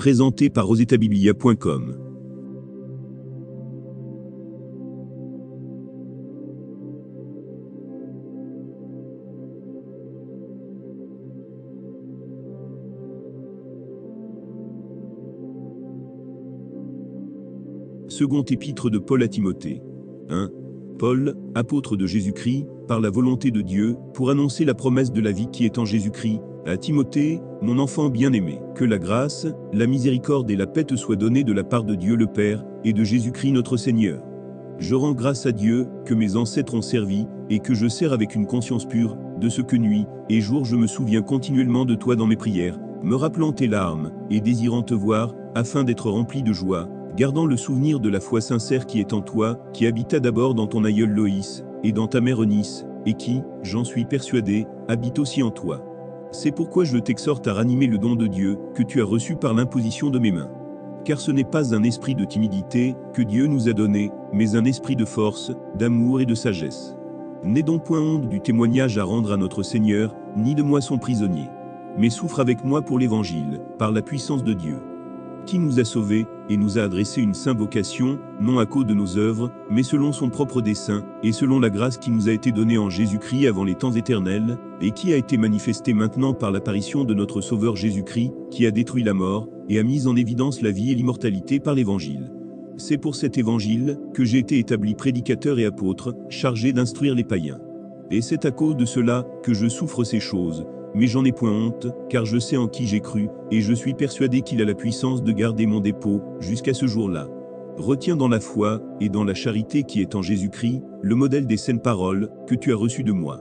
présenté par rosetabiblia.com. Second épître de Paul à Timothée. 1. Paul, apôtre de Jésus-Christ, par la volonté de Dieu, pour annoncer la promesse de la vie qui est en Jésus-Christ, à Timothée, mon enfant bien-aimé, que la grâce, la miséricorde et la paix te soient données de la part de Dieu le Père, et de Jésus-Christ notre Seigneur. Je rends grâce à Dieu, que mes ancêtres ont servi, et que je sers avec une conscience pure, de ce que nuit et jour je me souviens continuellement de toi dans mes prières, me rappelant tes larmes, et désirant te voir, afin d'être rempli de joie, gardant le souvenir de la foi sincère qui est en toi, qui habita d'abord dans ton aïeul Loïs, et dans ta mère Eunice, et qui, j'en suis persuadé, habite aussi en toi. C'est pourquoi je t'exhorte à ranimer le don de Dieu, que tu as reçu par l'imposition de mes mains. Car ce n'est pas un esprit de timidité, que Dieu nous a donné, mais un esprit de force, d'amour et de sagesse. N'aie donc point honte du témoignage à rendre à notre Seigneur, ni de moi son prisonnier. Mais souffre avec moi pour l'Évangile, par la puissance de Dieu, qui nous a sauvés, et nous a adressé une sainte vocation, non à cause de nos œuvres, mais selon son propre dessein, et selon la grâce qui nous a été donnée en Jésus-Christ avant les temps éternels, et qui a été manifestée maintenant par l'apparition de notre Sauveur Jésus-Christ, qui a détruit la mort, et a mis en évidence la vie et l'immortalité par l'Évangile. C'est pour cet Évangile, que j'ai été établi prédicateur et apôtre, chargé d'instruire les païens. Et c'est à cause de cela, que je souffre ces choses, mais j'en ai point honte, car je sais en qui j'ai cru, et je suis persuadé qu'il a la puissance de garder mon dépôt, jusqu'à ce jour-là. Retiens dans la foi, et dans la charité qui est en Jésus-Christ, le modèle des saines paroles, que tu as reçues de moi.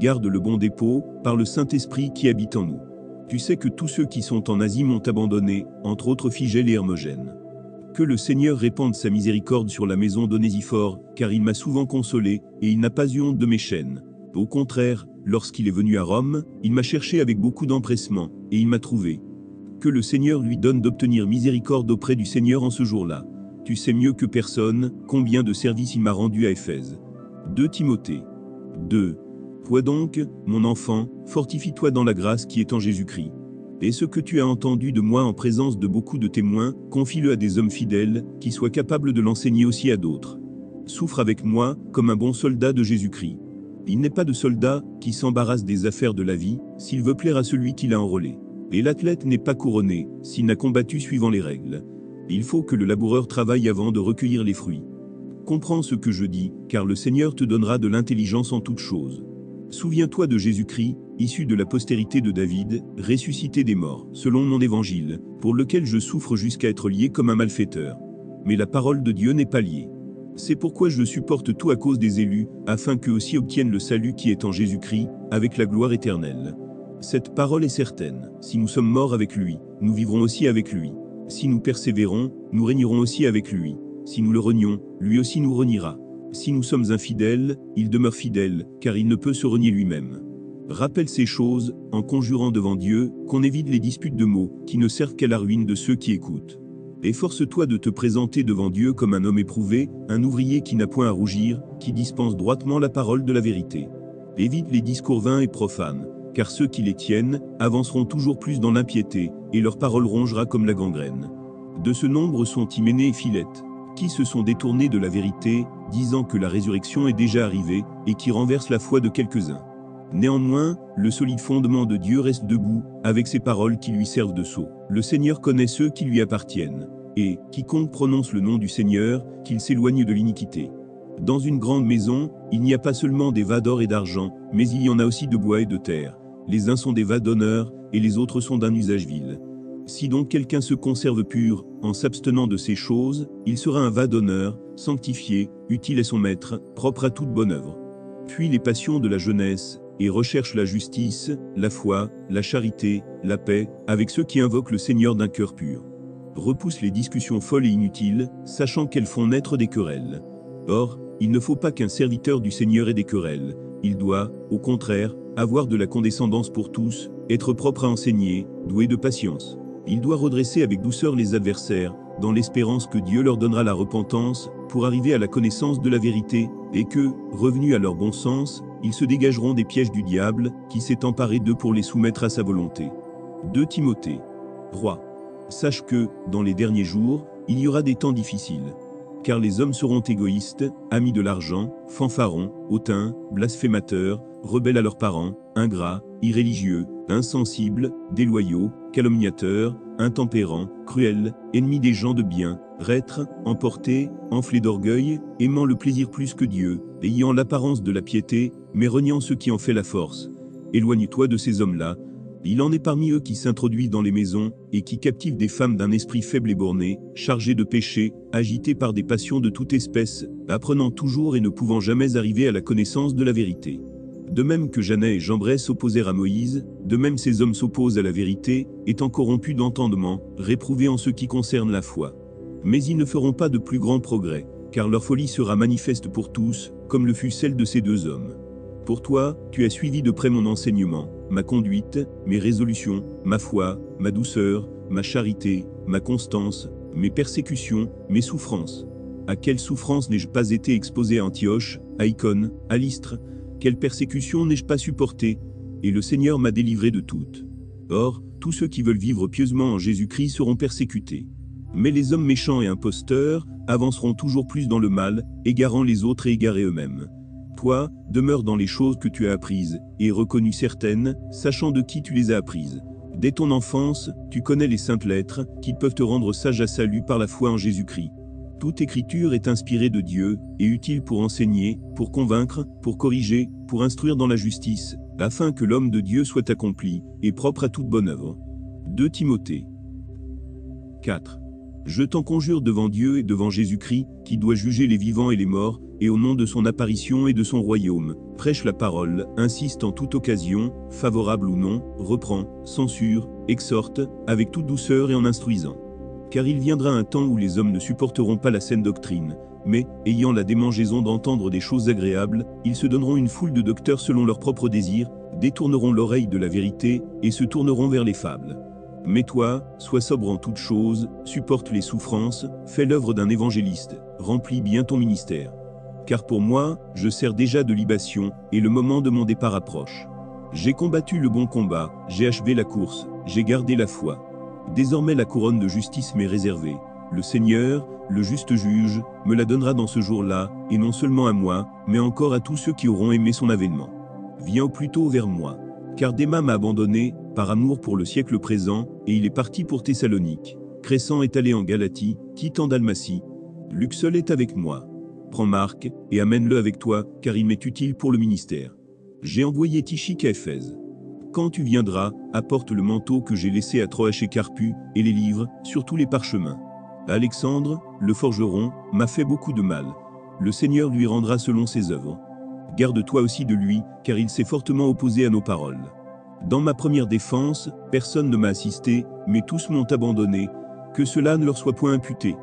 Garde le bon dépôt, par le Saint-Esprit qui habite en nous. Tu sais que tous ceux qui sont en Asie m'ont abandonné, entre autres Phygèle et Hermogène. Que le Seigneur répande sa miséricorde sur la maison d'Onésiphore, car il m'a souvent consolé, et il n'a pas eu honte de mes chaînes. Au contraire, lorsqu'il est venu à Rome, il m'a cherché avec beaucoup d'empressement, et il m'a trouvé. Que le Seigneur lui donne d'obtenir miséricorde auprès du Seigneur en ce jour-là. Tu sais mieux que personne, combien de services il m'a rendu à Éphèse. 2 Timothée. 2. Toi donc, mon enfant, fortifie-toi dans la grâce qui est en Jésus-Christ. Et ce que tu as entendu de moi en présence de beaucoup de témoins, confie-le à des hommes fidèles, qui soient capables de l'enseigner aussi à d'autres. Souffre avec moi, comme un bon soldat de Jésus-Christ. Il n'est pas de soldat qui s'embarrasse des affaires de la vie, s'il veut plaire à celui qui l'a enrôlé. Et l'athlète n'est pas couronné, s'il n'a combattu suivant les règles. Il faut que le laboureur travaille avant de recueillir les fruits. Comprends ce que je dis, car le Seigneur te donnera de l'intelligence en toutes choses. Souviens-toi de Jésus-Christ, issu de la postérité de David, ressuscité des morts, selon mon évangile, pour lequel je souffre jusqu'à être lié comme un malfaiteur. Mais la parole de Dieu n'est pas liée. C'est pourquoi je supporte tout à cause des élus, afin qu'eux aussi obtiennent le salut qui est en Jésus-Christ, avec la gloire éternelle. Cette parole est certaine, si nous sommes morts avec lui, nous vivrons aussi avec lui. Si nous persévérons, nous régnerons aussi avec lui. Si nous le renions, lui aussi nous reniera. Si nous sommes infidèles, il demeure fidèle, car il ne peut se renier lui-même. Rappelle ces choses, en conjurant devant Dieu, qu'on évite les disputes de mots, qui ne servent qu'à la ruine de ceux qui écoutent. Efforce-toi de te présenter devant Dieu comme un homme éprouvé, un ouvrier qui n'a point à rougir, qui dispense droitement la parole de la vérité. Évite les discours vains et profanes, car ceux qui les tiennent avanceront toujours plus dans l'impiété, et leur parole rongera comme la gangrène. De ce nombre sont Hyménée et Philette, qui se sont détournés de la vérité, disant que la résurrection est déjà arrivée, et qui renversent la foi de quelques-uns. Néanmoins, le solide fondement de Dieu reste debout, avec ses paroles qui lui servent de sceau. Le Seigneur connaît ceux qui lui appartiennent, et quiconque prononce le nom du Seigneur, qu'il s'éloigne de l'iniquité. Dans une grande maison, il n'y a pas seulement des vas d'or et d'argent, mais il y en a aussi de bois et de terre. Les uns sont des vas d'honneur, et les autres sont d'un usage vil. Si donc quelqu'un se conserve pur, en s'abstenant de ces choses, il sera un vas d'honneur, sanctifié, utile à son maître, propre à toute bonne œuvre. Puis les passions de la jeunesse, et recherche la justice, la foi, la charité, la paix, avec ceux qui invoquent le Seigneur d'un cœur pur. Repousse les discussions folles et inutiles, sachant qu'elles font naître des querelles. Or, il ne faut pas qu'un serviteur du Seigneur ait des querelles. Il doit, au contraire, avoir de la condescendance pour tous, être propre à enseigner, doué de patience. Il doit redresser avec douceur les adversaires, dans l'espérance que Dieu leur donnera la repentance, pour arriver à la connaissance de la vérité, et que, revenus à leur bon sens, ils se dégageront des pièges du diable, qui s'est emparé d'eux pour les soumettre à sa volonté. 2 Timothée. 3. Sache que, dans les derniers jours, il y aura des temps difficiles. Car les hommes seront égoïstes, amis de l'argent, fanfarons, hautains, blasphémateurs, rebelles à leurs parents, ingrats, irréligieux, insensibles, déloyaux, calomniateurs, intempérants, cruels, ennemis des gens de bien, reîtres, emportés, enflés d'orgueil, aimant le plaisir plus que Dieu, ayant l'apparence de la piété, mais reniant ce qui en fait la force. Éloigne-toi de ces hommes-là. Il en est parmi eux qui s'introduisent dans les maisons, et qui captivent des femmes d'un esprit faible et borné, chargées de péchés, agitées par des passions de toute espèce, apprenant toujours et ne pouvant jamais arriver à la connaissance de la vérité. De même que Janet et Jambres s'opposèrent à Moïse, de même ces hommes s'opposent à la vérité, étant corrompus d'entendement, réprouvés en ce qui concerne la foi. Mais ils ne feront pas de plus grands progrès, car leur folie sera manifeste pour tous, comme le fut celle de ces deux hommes. Pour toi, tu as suivi de près mon enseignement, ma conduite, mes résolutions, ma foi, ma douceur, ma charité, ma constance, mes persécutions, mes souffrances. À quelles souffrances n'ai-je pas été exposé à Antioche, à Icône, à Lystre? Quelles persécutions n'ai-je pas supportées? Et le Seigneur m'a délivré de toutes. Or, tous ceux qui veulent vivre pieusement en Jésus-Christ seront persécutés. Mais les hommes méchants et imposteurs avanceront toujours plus dans le mal, égarant les autres et égarés eux-mêmes. Toi, demeure dans les choses que tu as apprises, et reconnues certaines, sachant de qui tu les as apprises. Dès ton enfance, tu connais les saintes lettres, qui peuvent te rendre sage à salut par la foi en Jésus-Christ. Toute écriture est inspirée de Dieu, et utile pour enseigner, pour convaincre, pour corriger, pour instruire dans la justice, afin que l'homme de Dieu soit accompli, et propre à toute bonne œuvre. 2 Timothée 4. Je t'en conjure devant Dieu et devant Jésus-Christ, qui doit juger les vivants et les morts, et au nom de son apparition et de son royaume, prêche la parole, insiste en toute occasion, favorable ou non, reprend, censure, exhorte, avec toute douceur et en instruisant. Car il viendra un temps où les hommes ne supporteront pas la saine doctrine, mais, ayant la démangeaison d'entendre des choses agréables, ils se donneront une foule de docteurs selon leurs propres désirs, détourneront l'oreille de la vérité, et se tourneront vers les fables. Mais toi, sois sobre en toutes choses, supporte les souffrances, fais l'œuvre d'un évangéliste, remplis bien ton ministère. Car pour moi, je sers déjà de libation, et le moment de mon départ approche. J'ai combattu le bon combat, j'ai achevé la course, j'ai gardé la foi. Désormais la couronne de justice m'est réservée. Le Seigneur, le juste juge, me la donnera dans ce jour-là, et non seulement à moi, mais encore à tous ceux qui auront aimé son avènement. Viens au plus tôt vers moi. Car Déma m'a abandonné, par amour pour le siècle présent, et il est parti pour Thessalonique. Crescent est allé en Galatie, Tite en Dalmatie. Luc seul est avec moi. Prends Marc, et amène-le avec toi, car il m'est utile pour le ministère. J'ai envoyé Tychik à Éphèse. Quand tu viendras, apporte le manteau que j'ai laissé à Troas chez Carpu, et les livres, surtout les parchemins. Alexandre, le forgeron, m'a fait beaucoup de mal. Le Seigneur lui rendra selon ses œuvres. Garde-toi aussi de lui, car il s'est fortement opposé à nos paroles. Dans ma première défense, personne ne m'a assisté, mais tous m'ont abandonné, que cela ne leur soit point imputé.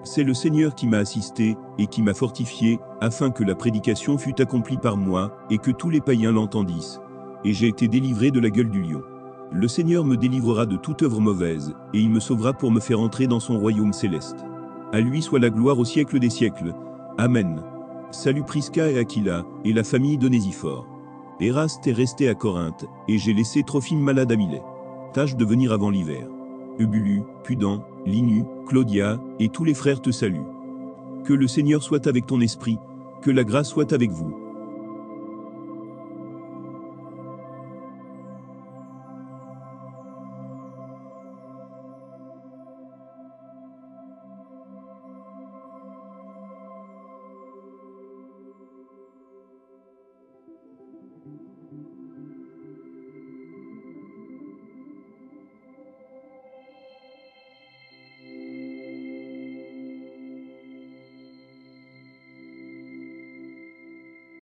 C'est le Seigneur qui m'a assisté, et qui m'a fortifié, afin que la prédication fût accomplie par moi, et que tous les païens l'entendissent. Et j'ai été délivré de la gueule du lion. Le Seigneur me délivrera de toute œuvre mauvaise, et il me sauvera pour me faire entrer dans son royaume céleste. À lui soit la gloire au siècle des siècles. Amen. Salut Prisca et Aquila, et la famille d'Onésiphore. Éraste est resté à Corinthe, et j'ai laissé Trophime malade à Milet. Tâche de venir avant l'hiver. Eubulu, Pudent, Linu, Claudia, et tous les frères te saluent. Que le Seigneur soit avec ton esprit, que la grâce soit avec vous.